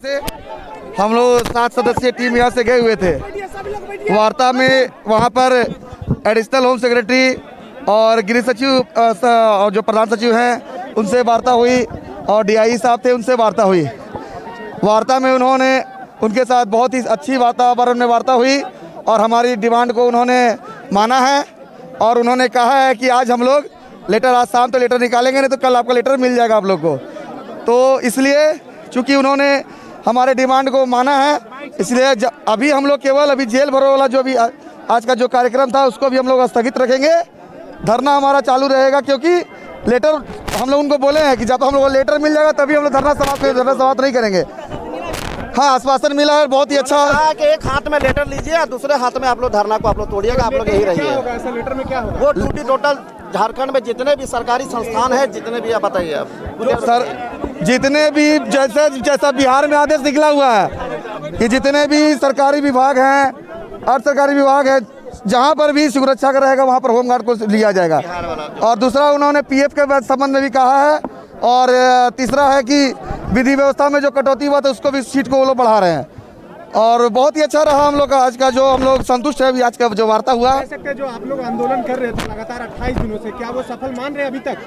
से हम लोग 7 सदस्यीय टीम यहाँ से गए हुए थे। वार्ता में वहाँ पर एडिशनल होम सेक्रेटरी और गृह सचिव और जो प्रधान सचिव हैं उनसे वार्ता हुई और डीआई साहब थे उनसे वार्ता हुई। वार्ता में उन्होंने उनके साथ बहुत ही अच्छी वातावरण में वार्ता हुई और हमारी डिमांड को उन्होंने माना है और उन्होंने कहा है कि आज हम लोग लेटर, आज शाम तो लेटर निकालेंगे, नहीं तो कल आपका लेटर मिल जाएगा आप लोग को। तो इसलिए चूँकि उन्होंने हमारे डिमांड को माना है, इसलिए अभी हम लोग केवल अभी जेल भरो वाला जो अभी आज का जो कार्यक्रम था उसको भी हम लोग स्थगित रखेंगे। धरना हमारा चालू रहेगा क्योंकि लेटर हम लोग उनको बोले हैं कि जब हम लोग को लेटर मिल जाएगा तभी हम लोग धरना समाप्त नहीं करेंगे। हाँ, आश्वासन मिला है, बहुत ही अच्छा कि एक हाथ में लेटर लीजिए और दूसरे हाथ में आप लोग धरना को आप लोग तोड़िएगा, आप लोग यही रहिए। ऐसा लेटर में क्या होगा? वो ड्यूटी टोटल झारखंड में जितने भी सरकारी संस्थान है, जितने भी आप बताइए आप सर, जितने भी जैसा बिहार में आदेश निकला हुआ है कि जितने भी सरकारी विभाग हैं, अर्ध सरकारी विभाग है, जहाँ पर भी सुरक्षा का रहेगा वहाँ पर होमगार्ड को लिया जाएगा। और दूसरा उन्होंने पीएफ के संबंध में भी कहा है और तीसरा है कि विधि व्यवस्था में जो कटौती हुआ था उसको भी सीट को वो लोग बढ़ा रहे हैं और बहुत ही अच्छा रहा हम लोग का आज का, जो हम लोग संतुष्ट है अभी आज का जो वार्ता हुआ। कह सकते हैं जो आप लोग आंदोलन कर रहे थे लगातार 28 दिनों से, क्या वो सफल मान रहे हैं अभी तक?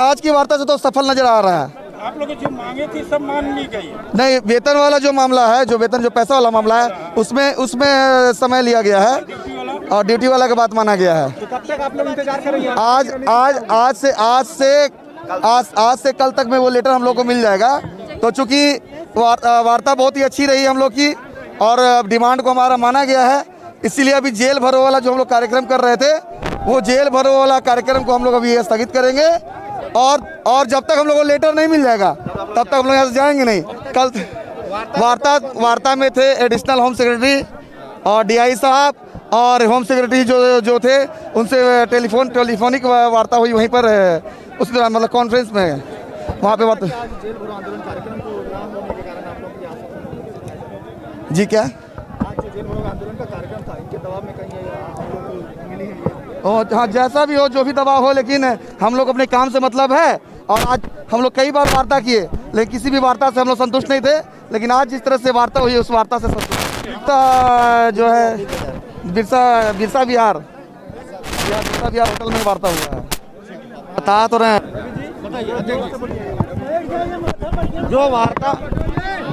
आज की वार्ता से तो सफल नजर आ रहा है। आप लोग जो मांगे थी सब मान ली गई? नहीं, वेतन वाला जो मामला है, जो वेतन जो पैसा वाला मामला है उसमें समय लिया गया है और ड्यूटी वाला की बात माना गया है। तो कब तक आप लोग इंतजार करेंगे? आज से कल तक में वो लेटर हम लोग को मिल जाएगा। तो चूंकि वार्ता बहुत ही अच्छी रही हम लोग की और डिमांड को हमारा माना गया है, इसीलिए अभी जेल भरो वाला जो हम लोग कार्यक्रम कर रहे थे वो जेल भरो वाला कार्यक्रम को हम लोग अभी स्थगित करेंगे और जब तक हम लोग को लेटर नहीं मिल जाएगा तब तक हम लोग यहाँ से जाएंगे नहीं। कल वार्ता में थे एडिशनल होम सेक्रेटरी और डीआई साहब और होम सेक्रेटरी जो थे उनसे टेलीफोनिक वार्ता हुई वहीं पर उस दौरान, मतलब कॉन्फ्रेंस में वहाँ पे बात। जी क्या? हाँ, जैसा भी हो, जो भी दबाव हो, लेकिन हम लोग अपने काम से मतलब है और आज हम लोग कई बार वार्ता किए लेकिन किसी भी वार्ता से हम लोग संतुष्ट नहीं थे, लेकिन आज जिस तरह से वार्ता हुई उस वार्ता से संतुष्ट। जो है बिरसा विहार होटल में वार्ता हुआ है। बता तो रहे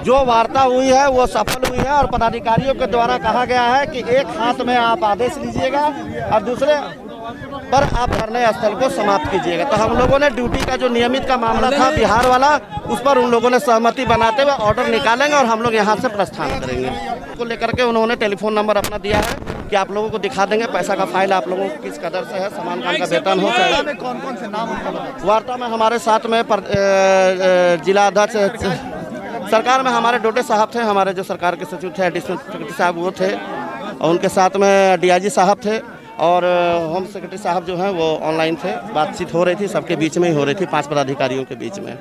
जो वार्ता हुई है वो सफल हुई है और पदाधिकारियों के द्वारा कहा गया है कि एक हाथ में आप आदेश लीजिएगा और दूसरे पर आप धरने स्थल को समाप्त कीजिएगा। तो हम लोगों ने ड्यूटी का जो नियमित का मामला था बिहार वाला, उस पर उन लोगों ने सहमति बनाते हुए ऑर्डर निकालेंगे और हम लोग यहाँ से प्रस्थान करेंगे। को लेकर के उन्होंने टेलीफोन नंबर अपना दिया है कि आप लोगों को दिखा देंगे पैसा का फाइल आप लोगों को किस कदर से है, समान काम का वेतन हो चाहे। कौन से नाम? वार्ता में हमारे साथ में जिला अध्यक्ष सरकार में हमारे डोटे साहब थे, हमारे जो सरकार के सचिव थे एडिशनल सेक्रेटरी साहब वो थे और उनके साथ में डीआईजी साहब थे और होम सेक्रेटरी साहब जो हैं वो ऑनलाइन थे। बातचीत हो रही थी, सबके बीच में ही हो रही थी, 5 पदाधिकारियों के बीच में।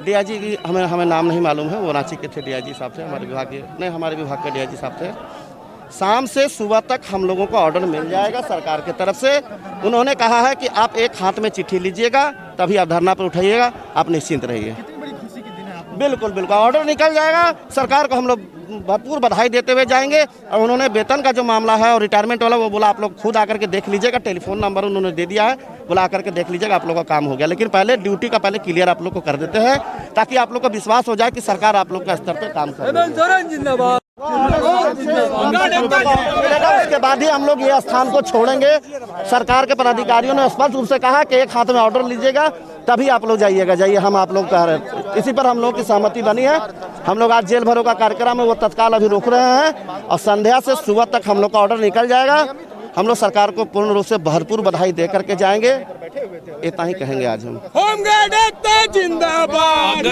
डीआईजी की हमें नाम नहीं मालूम है, वो रांची के थे डीआईजी साहब थे, हमारे विभाग के डीआईजी साहब थे। शाम से सुबह तक हम लोगों को ऑर्डर मिल जाएगा सरकार की तरफ से। उन्होंने कहा है कि आप एक हाथ में चिट्ठी लीजिएगा तभी आप धरना पर उठाइएगा, आप निश्चिंत रहिए। बिल्कुल ऑर्डर निकल जाएगा, सरकार को हम लोग भरपूर बधाई देते हुए जाएंगे। और उन्होंने वेतन का जो मामला है और रिटायरमेंट वाला वो बोला आप लोग खुद आकर के देख लीजिएगा, टेलीफोन नंबर उन्होंने दे दिया है, बोला आकर के देख लीजिएगा, आप लोग का काम हो गया। लेकिन पहले ड्यूटी का पहले क्लियर आप लोग को कर देते हैं ताकि आप लोग को विश्वास हो जाए कि सरकार आप लोग का स्तर पर काम कर रही है। उसके बाद ही हम लोग ये स्थान को छोड़ेंगे। सरकार के पदाधिकारियों ने स्पष्ट रूप से कहा कि एक हाथ में ऑर्डर लीजिएगा तभी आप लोग जाइए हम आप लोग कह रहे हैं। इसी पर हम लोग की सहमति बनी है। हम लोग आज जेल भरो का कार्यक्रम है वो तत्काल अभी रोक रहे हैं और संध्या से सुबह तक हम लोग का ऑर्डर निकल जाएगा। हम लोग सरकार को पूर्ण रूप से भरपूर बधाई दे करके जाएंगे, इतना ही कहेंगे आज हम। होमगार्ड जिंदाबाद।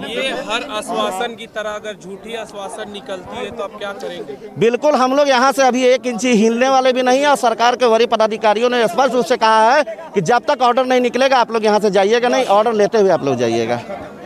ये हर आश्वासन की तरह अगर झूठी आश्वासन निकलती है तो आप क्या करेंगे? बिल्कुल, हम लोग यहाँ से अभी 1 इंची हिलने वाले भी नहीं है और सरकार के वरीय पदाधिकारियों ने स्पष्ट रूप से कहा है कि जब तक ऑर्डर नहीं निकलेगा आप लोग यहाँ से जाइएगा नहीं, ऑर्डर लेते हुए आप लोग जाइएगा।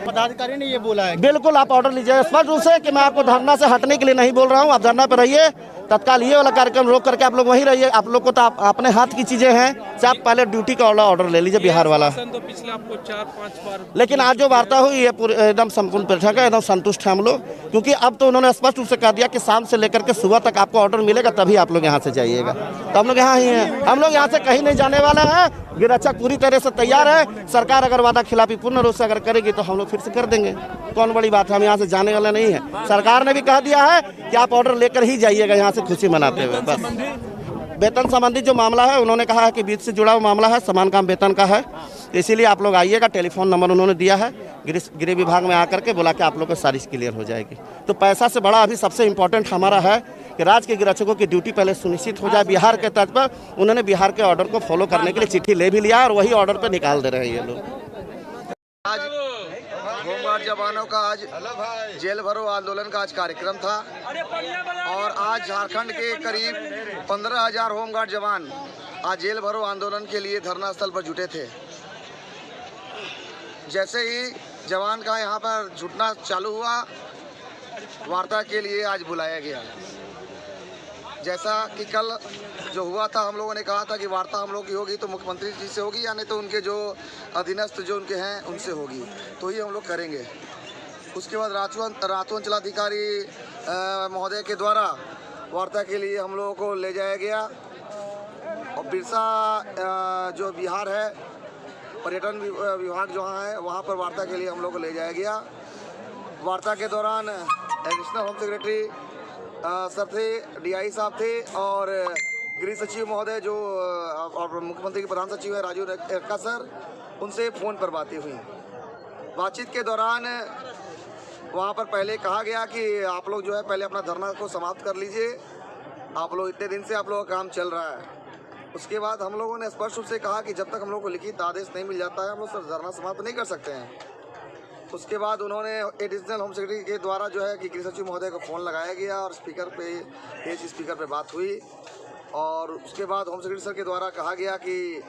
पदाधिकारी ने ये बोला है? बिल्कुल, आप ऑर्डर लीजिए स्पष्ट रूप से कि मैं आपको धरना से हटने के लिए नहीं बोल रहा हूँ, आप धरना पर रहिए। तत्काल ये वाला कार्यक्रम रोक करके आप लोग वहीं रहिए। आप लोग को तो अपने हाथ की चीजें हैं, आप पहले ड्यूटी का ऑर्डर ले लीजिए बिहार वाला। तो पिछले आपको 4-5 बार, लेकिन आज जो वार्ता हुई है पूरे एकदम संपूर्ण बैठक है, एकदम संतुष्ट हैं हम लोग, क्योंकि अब तो उन्होंने स्पष्ट रूप से कह दिया कि शाम से लेकर के सुबह तक आपको ऑर्डर मिलेगा, तभी आप लोग यहाँ से जाइएगा। तो हम लोग यहाँ ही हैं, हम लोग यहाँ से कहीं नहीं जाने वाले हैं। गिरक्षक पूरी तरह से तैयार है। सरकार अगर वादा खिलाफी पूर्ण रूप से अगर करेगी तो हम लोग फिर से कर देंगे। कौन बड़ी बात है, हम यहाँ से जाने वाले नहीं है। सरकार ने भी कह दिया है कि आप ऑर्डर लेकर ही जाइएगा यहाँ से खुशी मनाते हुए। बस वेतन संबंधी जो मामला है उन्होंने कहा है कि बीच से जुड़ा हुआ मामला है, समान काम वेतन का है, इसीलिए आप लोग आइएगा। टेलीफोन नंबर उन्होंने दिया है, गृह विभाग में आकर के बोला कि आप लोग को सारी क्लियर हो जाएगी। तो पैसा से बड़ा अभी सबसे इम्पोर्टेंट हमारा है कि राज्य के गिरक्षकों की ड्यूटी पहले सुनिश्चित हो जाए बिहार के तर्ज पर। उन्होंने बिहार के ऑर्डर को फॉलो करने के लिए चिट्ठी ले भी लिया और वही ऑर्डर पर निकाल दे रहे हैं ये लोग। आज होमगार्ड जवानों का आज जेल भरो आंदोलन का आज कार्यक्रम था और आज झारखंड के करीब 15,000 होमगार्ड जवान आज जेल भरो आंदोलन के लिए धरना स्थल पर जुटे थे। जैसे ही जवान का यहाँ पर जुटना चालू हुआ, वार्ता के लिए आज बुलाया गया। जैसा कि कल जो हुआ था, हम लोगों ने कहा था कि वार्ता हम लोग की होगी तो मुख्यमंत्री जी से होगी या नहीं तो उनके जो अधीनस्थ जो उनके हैं उनसे होगी, तो ही हम लोग करेंगे। उसके बाद रातों अंचलाधिकारी महोदय के द्वारा वार्ता के लिए हम लोगों को ले जाया गया और बिरसा जो बिहार है पर्यटन विभाग जहाँ है वहाँ पर वार्ता के लिए हम लोग को ले जाया गया। वार्ता के दौरान एडिशनल होम सेक्रेटरी सर थे, DI साहब थे और गृह सचिव महोदय जो और मुख्यमंत्री के प्रधान सचिव है राजीव रक्का सर, उनसे फ़ोन पर बातें हुई। बातचीत के दौरान वहाँ पर पहले कहा गया कि आप लोग जो है पहले अपना धरना को समाप्त कर लीजिए, आप लोग इतने दिन से आप लोगों का काम चल रहा है। उसके बाद हम लोगों ने स्पष्ट रूप से कहा कि जब तक हम लोग को लिखित आदेश नहीं मिल जाता है हम लोग सर धरना समाप्त नहीं कर सकते हैं। उसके बाद उन्होंने एडिशनल होम सेक्रेटरी के द्वारा जो है कि गृह सचिव महोदय को फ़ोन लगाया गया और स्पीकर पे तेज स्पीकर पे बात हुई और उसके बाद होम सेक्रेटरी सर के द्वारा कहा गया कि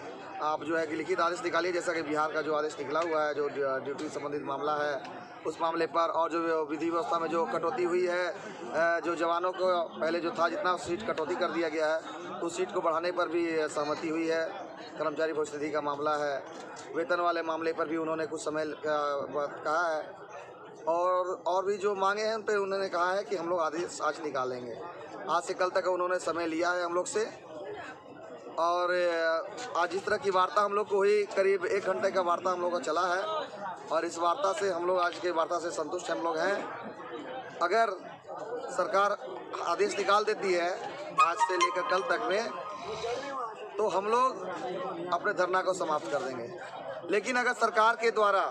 आप जो है कि लिखित आदेश निकालिए, जैसा कि बिहार का जो आदेश निकला हुआ है जो ड्यूटी संबंधित मामला है उस मामले पर, और जो विधि व्यवस्था में जो कटौती हुई है, जो जवानों को पहले जो था जितना सीट कटौती कर दिया गया है उस सीट को बढ़ाने पर भी सहमति हुई है। कर्मचारी भविष्य निधि का मामला है, वेतन वाले मामले पर भी उन्होंने कुछ समय कहा है और भी जो मांगे हैं उन पर उन्होंने कहा है कि हम लोग आदेश आज निकालेंगे। आज से कल तक उन्होंने समय लिया है हम लोग से और आज इस तरह की वार्ता हम लोग को हुई, करीब 1 घंटे का वार्ता हम लोग का चला है और इस वार्ता से हम लोग आज के वार्ता से संतुष्ट हम लोग हैं। अगर सरकार आदेश निकाल देती है आज से लेकर कल तक में तो हम लोग अपने धरना को समाप्त कर देंगे। लेकिन अगर सरकार के द्वारा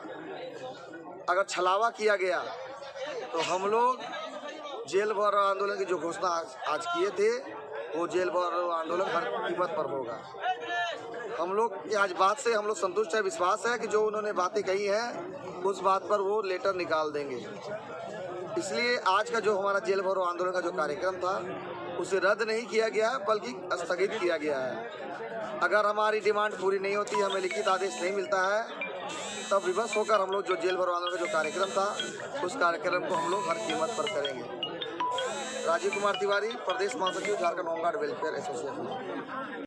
अगर छलावा किया गया तो हम लोग जेल भरो आंदोलन की जो घोषणा आज किए थे वो जेल भरो आंदोलन हर कीमत पर होगा। हम लोग की आज बात से हम लोग संतुष्ट है, विश्वास है कि जो उन्होंने बातें कही हैं उस बात पर वो लेटर निकाल देंगे। इसलिए आज का जो हमारा जेल भरो आंदोलन का जो कार्यक्रम था उसे रद्द नहीं किया गया बल्कि स्थगित किया गया है। अगर हमारी डिमांड पूरी नहीं होती, हमें लिखित आदेश नहीं मिलता है, तब विवश होकर हम लोग जो जेल भरो आंदोलन का जो कार्यक्रम था उस कार्यक्रम को हम लोग हर कीमत पर करेंगे। राजीव कुमार तिवारी, प्रदेश महासचिव, झारखंड होमगार्ड वेलफेयर एसोसिएशन।